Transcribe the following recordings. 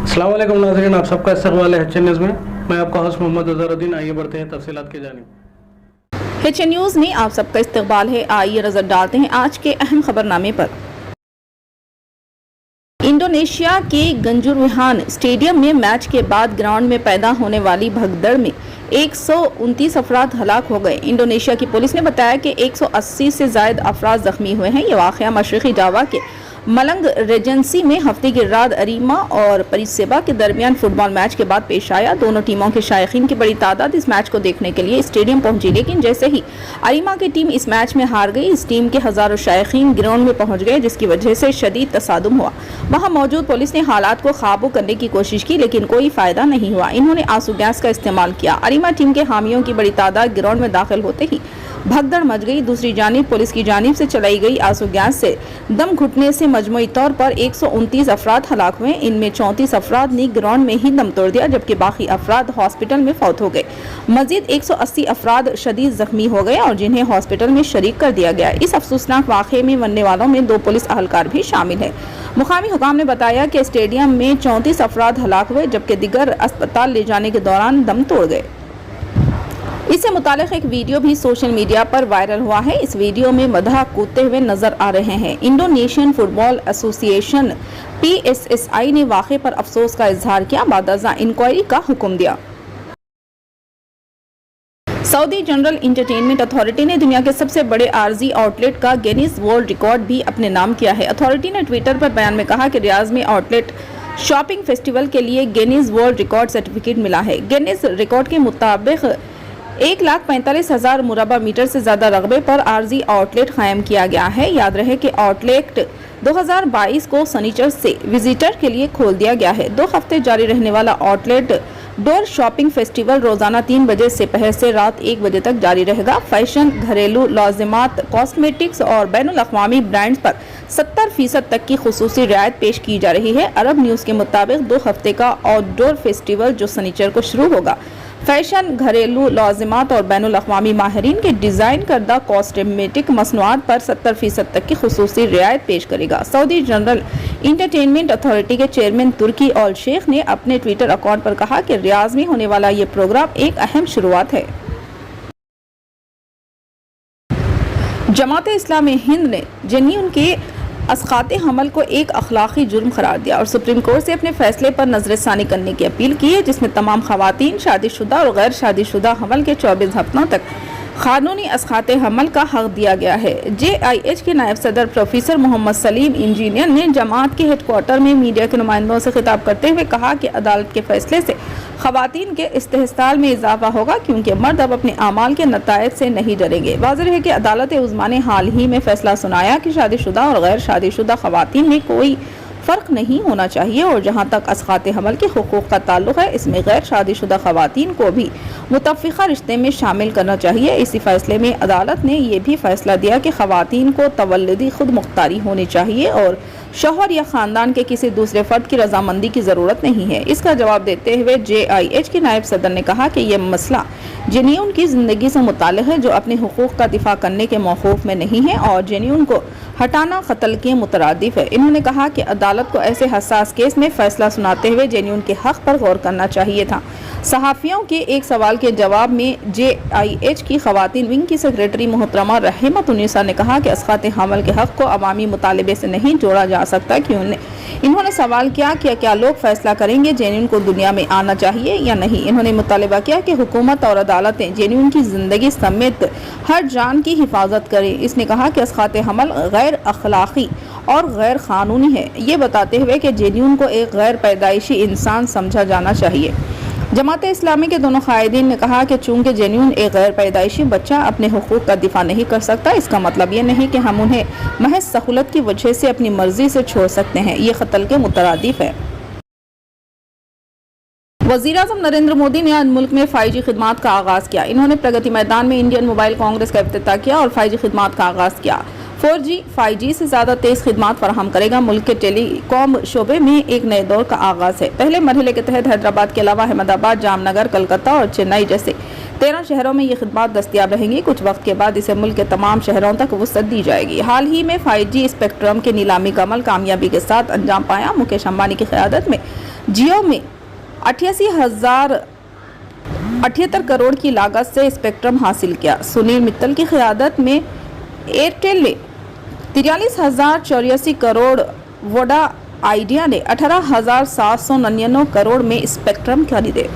अस्सलाम वालेकुम नाज़रीन, आप सबका इस्तक़बाल है एच.एन. न्यूज़ में। मैं आपका होस्ट मोहम्मद अज़हरुद्दीन। आइए बढ़ते हैं तफसीलात की जानिब। एच.एन. न्यूज़ में आप सबका इस्तक़बाल है। आइए नजर डालते हैं आज के अहम खबरनामे पर। इंडोनेशिया के गंजुरुहान स्टेडियम में मैच के बाद ग्राउंड में पैदा होने वाली भगदड़ में 129 अफराद हलाक हो गए। इंडोनेशिया की पुलिस ने बताया कि 180 से ज्यादा अफराद जख्मी हुए हैं। ये वाक़या मशरिकी जावा के मलंग रेजेंसी में हफ्ते की रात अरीमा और परिसेबा के दरमियान फुटबॉल मैच के बाद पेश आया। दोनों टीमों के शायकीन की बड़ी तादाद इस मैच को देखने के लिए स्टेडियम पहुंची, लेकिन जैसे ही अरीमा की टीम इस मैच में हार गई, इस टीम के हजारों शायकीन ग्राउंड में पहुंच गए, जिसकी वजह से शदीद तसादुम हुआ। वहां मौजूद पुलिस ने हालात को काबू करने की कोशिश की, लेकिन कोई फायदा नहीं हुआ। इन्होंने आंसू गैस का इस्तेमाल किया। अरीमा टीम के हामियों की बड़ी तादाद ग्राउंड में दाखिल होते ही भगदड़ मच गई। दूसरी जानिब पुलिस की जानिब से चलाई गई आंसू गैस से दम घुटने से मजमूई तौर पर 129 अफराद हलाक हुए। इनमें 34 अफराद ने ग्राउंड में ही दम तोड़ दिया, जबकि बाकी अफराद हॉस्पिटल में फौत हो गए। मजीद 180 अफराद शदीद जख्मी हो गए और जिन्हें हॉस्पिटल में शरीक कर दिया गया। इस अफसोसनाक वाक़े में मरने वालों में 2 पुलिस अहलकार भी शामिल है। मुकामी हुकाम ने बताया कि स्टेडियम में 34 अफराद हलाक हुए, जबकि दिगर अस्पताल ले जाने के दौरान दम तोड़ गए। इससे मुतालिक एक वीडियो भी सोशल मीडिया पर वायरल हुआ है। इस वीडियो में मदह कूदते हुए नजर आ रहे हैं। इंडोनेशियन फुटबॉल एसोसिएशन PSSI ने वाक़े पर अफसोस का इजहार किया, बादअज़ा इंक्वायरी का हुक्म दिया। सऊदी जनरल इंटरटेनमेंट अथॉरिटी ने दुनिया के सबसे बड़े आरजी आउटलेट का गिनीज वर्ल्ड रिकॉर्ड भी अपने नाम किया है। अथॉरिटी ने ट्विटर पर बयान में कहा कि रियाज में आउटलेट शॉपिंग फेस्टिवल के लिए गिनीज वर्ल्ड रिकॉर्ड सर्टिफिकेट मिला है। गिनीज रिकॉर्ड के मुताबिक 1,45,000 मुरबा मीटर से ज्यादा रकबे पर आरजी आउटलेट कायम किया गया है। याद रहे कि आउटलेट 2022 को सनीचर से विजिटर के लिए खोल दिया गया है। 2 हफ्ते जारी रहने वाला आउटलेट डोर शॉपिंग फेस्टिवल रोजाना 3 बजे से पहर से रात 1 बजे तक जारी रहेगा। फैशन, घरेलू लाजिमात, कॉस्मेटिक्स और बैनुल अक़वामी ब्रांड्स पर 70% तक की खुसूसी रियायत पेश की जा रही है। अरब न्यूज़ के मुताबिक 2 हफ्ते का आउटडोर फेस्टिवल जो सनीचर को शुरू होगा, फैशन, घरेलू लाजिमात और बैनुल अक़वामी माहिरीन के डिज़ाइन करदा कॉस्मेटिक मसनूआत पर 70% तक की खुसूसी रियायत पेश करेगा। सऊदी जनरल इंटरटेनमेंट अथॉरिटी के चेयरमैन तुर्की ऑल शेख ने अपने ट्विटर अकाउंट पर कहा कि रियाज में होने वाला ये प्रोग्राम एक अहम शुरुआत है। जमात इस्लामी हिंद ने जनीन के असकाते हमल को एक अखलाकी जुर्म करार दिया और सुप्रीम कोर्ट से अपने फैसले पर नजरसानी करने की अपील की है, जिसमें तमाम खवातीन शादीशुदा और गैर शादीशुदा हमल के 24 हफ्तों तक कानूनी असकाते हमल का हक दिया गया है। JIH के नायब सदर प्रोफेसर मोहम्मद सलीम इंजीनियर ने जमात के हेडक्वार्टर में मीडिया के नुमाइंदों से खिताब करते हुए कहा कि अदालत के फैसले से खवातीन के इस्तेहसाल में इजाफा होगा, क्योंकि मर्द अब अपने आमाल के नतायज से नहीं डरेंगे। वाज़ेह है कि अदालत उज़्मा ने हाल ही में फैसला सुनाया कि शादीशुदा और गैर शादीशुदा खवातीन में कोई फ़र्क नहीं होना चाहिए और जहाँ तक असकाते हमल के हुकूक़ का ताल्लुक़ है, इसमें गैर शादीशुदा खवातीन को भी मुतफ़िक़ा रिश्ते में शामिल करना चाहिए। इसी फैसले में अदालत ने यह भी फैसला दिया कि खवातीन को तवल्लुदी खुद मुख्तारी होनी चाहिए और शौहर या ख़ानदान के किसी दूसरे फ़र्द की रजामंदी की ज़रूरत नहीं है। इसका जवाब देते हुए JIH के नायब सदर ने कहा कि यह मसला जनीन की ज़िंदगी से मुताल्लिक़ है, जो अपने हुकूक़ का दिफा करने के मौक़ूफ़ में नहीं है और जनीन को हटाना कत्ल के मुतरादिफ है। इन्होंने कहा कि अदालत को ऐसे हसास केस में फैसला सुनाते हुए जनीन के हक़ पर गौर करना चाहिए था। सहाफ़ियों के एक सवाल के जवाब में JIH की ख़वातीन विंग की सेक्रेटरी मोहतरमा रहमतुन्निसा ने कहा कि असकाते हमल के हक़ को अवामी मुतालबे से नहीं जोड़ा जा सकता। इन्होंने सवाल किया कि क्या लोग फैसला करेंगे जनीन को दुनिया में आना चाहिए या नहीं। इन्होंने मुतालबा किया कि हुकूमत और अदालतें जनीन की ज़िंदगी समेत हर जान की हिफाजत करें। इसने कहा कि असकाते हमल गैर अखलाकी और गैर कानूनी है, ये बताते हुए कि जनीन को एक गैर पैदाइशी इंसान समझा जाना चाहिए। जमात इस्लामी के दोनों कायदीन ने कहा कि चूंकि जनीन एक गैर पैदाइशी बच्चा अपने हुकूक का दिफा नहीं कर सकता, इसका मतलब ये नहीं कि हम उन्हें महज सहूलत की वजह से अपनी मर्जी से छोड़ सकते हैं। ये कत्ल के मुतरादिफ है। वज़ीर-ए-आज़म नरेंद्र मोदी ने आज मुल्क में 5G खिदमात का आगाज़ किया। इन्होंने प्रगति मैदान में इंडियन मोबाइल कांग्रेस का इफ्तिताह किया और 5G खिदमात का आगाज़ किया। 4G 5G से ज़्यादा तेज़ खिदमात फराहम करेगा। मुल्क के टेलीकॉम शोबे में एक नए दौर का आगाज़ है। पहले मरहले के तहत हैदराबाद के अलावा अहमदाबाद, जामनगर, कलकत्ता और चेन्नई जैसे 13 शहरों में ये खिदमात दस्तियाब रहेंगी। कुछ वक्त के बाद इसे मुल्क के तमाम शहरों तक वसअत दी जाएगी। हाल ही में 5G स्पेक्ट्रम के नीलामी का अमल कामयाबी के साथ अंजाम पाया। मुकेश अंबानी की क़यादत में जियो में 88,078 करोड़ की लागत से स्पेक्ट्रम हासिल किया। सुनील मित्तल की क़यादत में एयरटेल ने 43,084 करोड़, वोडा आइडिया ने 18,799 करोड़ में स्पेक्ट्रम खरीदे।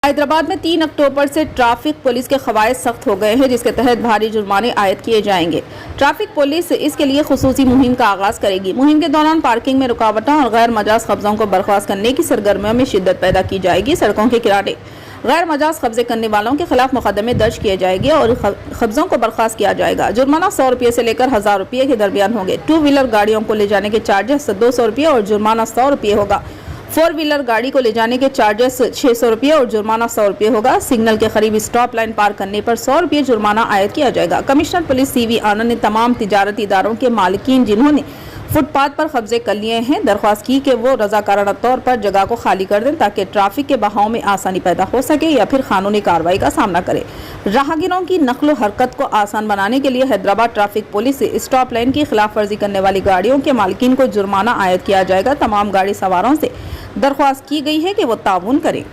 हैदराबाद में 3 अक्टूबर से ट्रैफिक पुलिस के क़वायद सख्त हो गए हैं, जिसके तहत भारी जुर्माने आयद किए जाएंगे। ट्रैफिक पुलिस इसके लिए खुसूसी मुहिम का आगाज करेगी। मुहिम के दौरान पार्किंग में रुकावटों और गैर मजाज कब्जों को बर्खास्त करने की सरगर्मियों में शिद्दत पैदा की जाएगी। सड़कों के किनारे गैर मजाज कब्जे करने वालों के खिलाफ मुकदमे दर्ज किए जाएंगे और कब्जों को बर्खास्त किया जाएगा। जुर्माना 100 रुपये से लेकर 1000 रुपये के दरमियान होंगे। 2 व्हीलर गाड़ियों को ले जाने के चार्जेस 200 रुपये और जुर्माना 100 रुपये होगा। 4 व्हीलर गाड़ी को ले जाने के चार्जेस 600 रुपये और जुर्माना 100 रुपये होगा। सिग्नल के करीब स्टॉप लाइन पार करने पर 100 रुपये जुर्माना आयद किया जाएगा। कमिश्नर पुलिस CV आनंद ने तमाम तिजारती इदारों के मालिकीन जिन्होंने फुटपाथ पर कब्जे कर लिए हैं, दरख्वास्त की कि वो रजाकाराना तौर पर जगह को खाली कर दें ताकि ट्रैफिक के बहाव में आसानी पैदा हो सके या फिर कानूनी कार्रवाई का सामना करे। राहगीरों की नकलो हरकत को आसान बनाने के लिए हैदराबाद ट्रैफिक पुलिस से स्टॉप लाइन की खिलाफ वर्जी करने वाली गाड़ियों के मालिकीन को जुर्माना आयद किया जाएगा। तमाम गाड़ी सवारों से दरख्वास्त की गई है कि वो ताउन करें।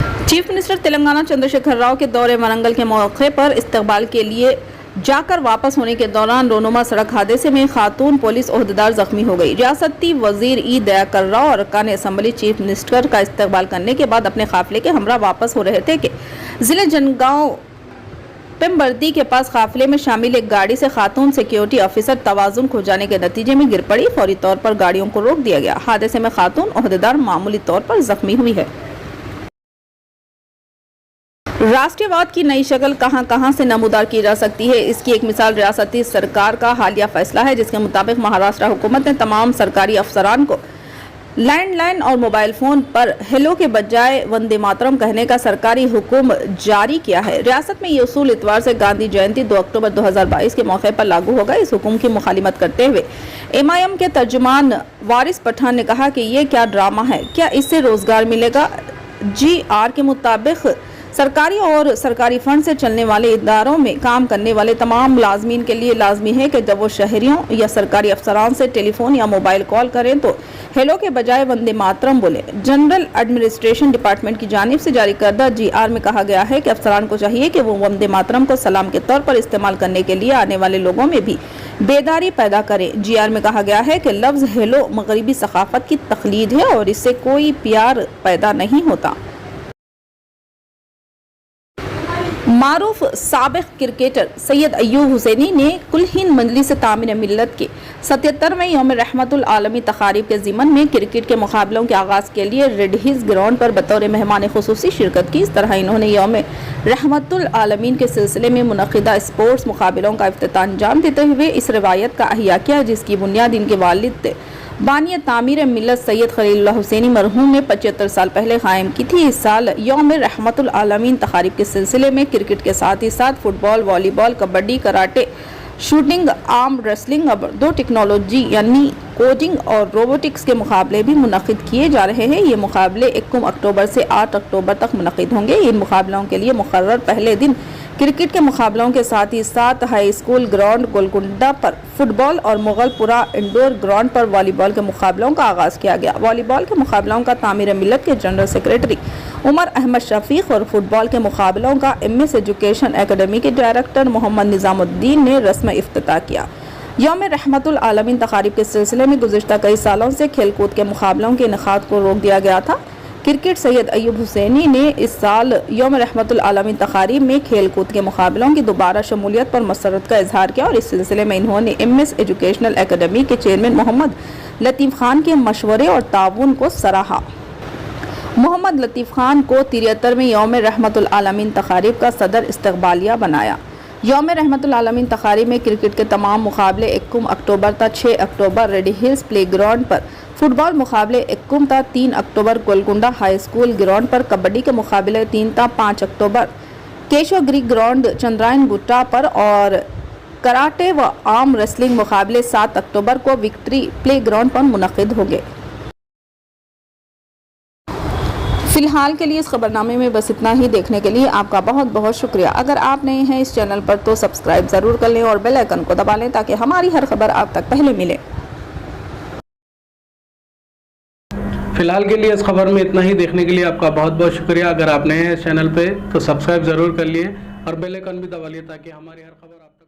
चीफ मिनिस्टर तेलंगाना चंद्रशेखर राव के दौरे वरंगल के मौके पर इस्तकबाल के लिए जाकर वापस होने के दौरान रोनुमा सड़क हादसे में खातून पुलिस ओहदेदार जख्मी हो गई। रियासती वजीर ई दयाकर राव और अरकान असम्बली चीफ मिनिस्टर का इस्तकबाल करने के बाद अपने काफिले के हमरा वापस हो रहे थे कि जिले जनगांव पिम्बर्दी के पास काफिले में शामिल एक गाड़ी से खातून सिक्योरिटी ऑफिसर तवाजुन खो जाने के नतीजे में गिर पड़ी। फौरी तौर पर गाड़ियों को रोक दिया गया। हादसे में खातून ओहदेदार मामूली तौर पर जख्मी हुई है। राष्ट्रीयवाद की नई शक्ल कहां कहां से नमूदार की जा सकती है, इसकी एक मिसाल रियासती सरकार का हालिया फैसला है, जिसके मुताबिक महाराष्ट्र हुकूमत ने तमाम सरकारी अफसरान को लैंडलाइन और मोबाइल फोन पर हेलो के बजाय वंदे मातरम कहने का सरकारी हुक्म जारी किया है। रियासत में ये उसूल इतवार से गांधी जयंती 2 अक्टूबर 2022 के मौके पर लागू होगा। इस हुक्म की मुखालिमत करते हुए MIM के तर्जुमान वारिस पठान ने कहा कि ये क्या ड्रामा है, क्या इससे रोजगार मिलेगा? GR के मुताबिक सरकारी और सरकारी फंड से चलने वाले इदारों में काम करने वाले तमाम मुलाजमीन के लिए लाजमी है कि जब वो शहरियों या सरकारी अफसरान से टेलीफोन या मोबाइल कॉल करें तो हेलो के बजाय वंदे मातरम बोले। जनरल एडमिनिस्ट्रेशन डिपार्टमेंट की जानिब से जारी करदा GR में कहा गया है कि अफसरान को चाहिए कि वो वंदे मातरम को सलाम के तौर पर इस्तेमाल करने के लिए आने वाले लोगों में भी बेदारी पैदा करें। GR में कहा गया है कि लफ्ज़ हेलो मगरिबी सकाफत की तकलीद है और इससे कोई प्यार पैदा नहीं होता। मारूफ साबिक क्रिकेटर सैयद अय्यूब हुसैनी ने कुल हिंद मजलिस तामीर मिल्लत के 77वें यौम रहमतुल आलमी तकारीब के ज़िमन में क्रिकेट के मुकाबलों के आगाज़ के लिए रेड हिल्स ग्राउंड पर बतौर मेहमान खुसूसी शिरकत की। इस तरह इन्होंने यौम रहमतुल आलमीन के सिलसिले में मुनक़िदा स्पोर्ट्स मुकाबलों का इफ्तिताह अंजाम देते हुए इस रवायत का अहिया किया, जिसकी बुनियाद इनके वालिद बानिय तामीर मिल्लत सैयद खलीलुल्लाह हुसैनी मरहूम ने 75 साल पहले कायम की थी। इस साल यौम रहमतुल आलमीन तकारीब के सिलसिले में क्रिकेट के साथ ही साथ football, volleyball, kabaddi, karate, shooting, arm wrestling, अब 2 टेक्नोलॉजी यानी कोडिंग और रोबोटिक्स के मुकाबले भी मुनक़िद किए जा रहे हैं। ये मुकाबले 1 अक्टूबर से 8 अक्टूबर तक मुनक़िद होंगे। इन मुकाबलों के लिए मुकर्रर पहले दिन क्रिकेट के मुकाबलों के साथ ही साथ हाई स्कूल ग्राउंड गोलकुंडा पर फुटबॉल और मुगलपुरा इंडोर ग्राउंड पर वॉलीबॉल के मुकाबलों का आगाज़ किया गया। वॉलीबॉल के मुकाबलों का तामीर मिल्लत के जनरल सेक्रेटरी उमर अहमद शफीक और फुटबॉल के मुकाबलों का MS एजुकेशन एकेडमी के डायरेक्टर मोहम्मद निज़ामुद्दीन ने रस्म इफ्तिताह किया। यौम रहमतुल आलमीन तकारीब के सिलसिले में गुज़िश्ता कई सालों से खेलकूद के मुकाबलों के इनेकाद को रोक दिया गया था। क्रिकेट सैयद अय्यूब हुसैनी ने इस साल यौम रहमतुल आलमीन तकारीब में खेलकूद के मुकाबलों की दोबारा शमूलियत पर मसरत का इजहार किया और इस सिलसिले में इन्होंने MS एजुकेशनल एकेडमी के चेयरमैन मोहम्मद लतीफ़ खान के मशवरे और ताउन को सराहा। मोहम्मद लतीफ़ खान को 73वें यौम रहमतुल आलमीन तकारीब का सदर इस्तकबालिया बनाया। यौम रहमतुल आलमीन तकारीब में क्रिकेट के तमाम मुकाबले 1 अक्टूबर तक 6 अक्टूबर रेड हिल्स प्ले ग्राउंड पर, फुटबॉल मुकाबले 1 तक 3 अक्टूबर गोलकुंडा हाई स्कूल ग्राउंड पर, कबड्डी के मुकाबले 3 तक 5 अक्टूबर केशवगिरी ग्राउंड चंद्रायन गुट्टा पर और कराटे व आर्म रेसलिंग मुकाबले 7 अक्टूबर को विक्ट्री प्ले ग्राउंड पर मुनक़िद होंगे। फिलहाल के लिए इस खबरनामे में बस इतना ही। देखने के लिए आपका बहुत बहुत शुक्रिया। अगर आप नए हैं इस चैनल पर तो सब्सक्राइब ज़रूर कर लें और बेल आइकन को दबा लें ताकि हमारी हर खबर आप तक पहले मिले। फिलहाल के लिए इस खबर में इतना ही। देखने के लिए आपका बहुत बहुत शुक्रिया। अगर आप नए हैं इस चैनल पे तो सब्सक्राइब ज़रूर कर लिए और बेल आइकन भी दबा लिए ताकि हमारी हर खबर आप तक